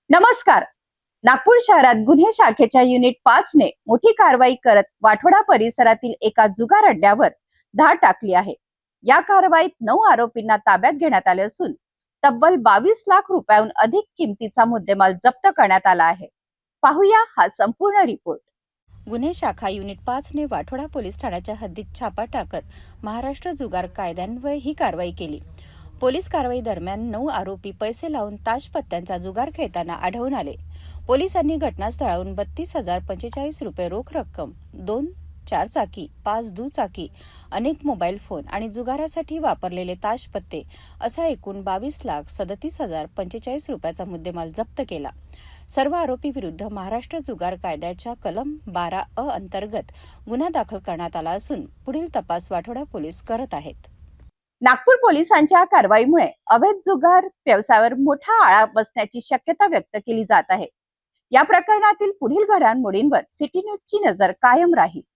नमस्कार. नागपूर शहरात गुन्हे शाखेच्या युनिट 5 ने मोठी कारवाई करत वाठोडा परिसरातील एका जुगार अड्ड्यावर धाड टाकली आहे. या कारवाईत 9 आरोपींना ताब्यात घेण्यात आले असून तब्बल 22 लाख रुपयांहून अधिक किमतीचा मुद्देमाल जप्त करण्यात आला आहे. पाहूया हा संपूर्ण रिपोर्ट. गुन्हे शाखा युनिट 5 ने वाठोडा पोलीस ठाण्याच्या हद्दीत छापा टाकत महाराष्ट्र जुगार कायद्यान्वये ही कारवाई केली. पोलीस कारवाई दरम्यान 9 आरोपी पैसे लावून ताश पत्त्यांचा जुगार खेळताना आढळून आले. पोलिसांनी घटनास्थळावरून 32,045 रुपये रोख रक्कम, 2 चारचाकी, 5 दुचाकी, अनेक मोबाईल फोन आणि जुगारासाठी वापरलेले ताश पत्ते असा एकूण 22,37,045 रुपयाचा मुद्देमाल जप्त केला. सर्व आरोपी विरुद्ध महाराष्ट्र जुगार कायद्याच्या कलम 12 अंतर्गत गुन्हा दाखल करण्यात आला असून पुढील तपास वाठोडा पोलीस करत आहेत. नागपूर पोलिसांच्या कारवाईमुळे अवैध जुगार व्यवसायावर मोठा आळा बसण्याची शक्यता व्यक्त केली जात आहे. या प्रकरणातील पुढील घडामोडींवर सिटी न्यूजची नजर कायम राहील.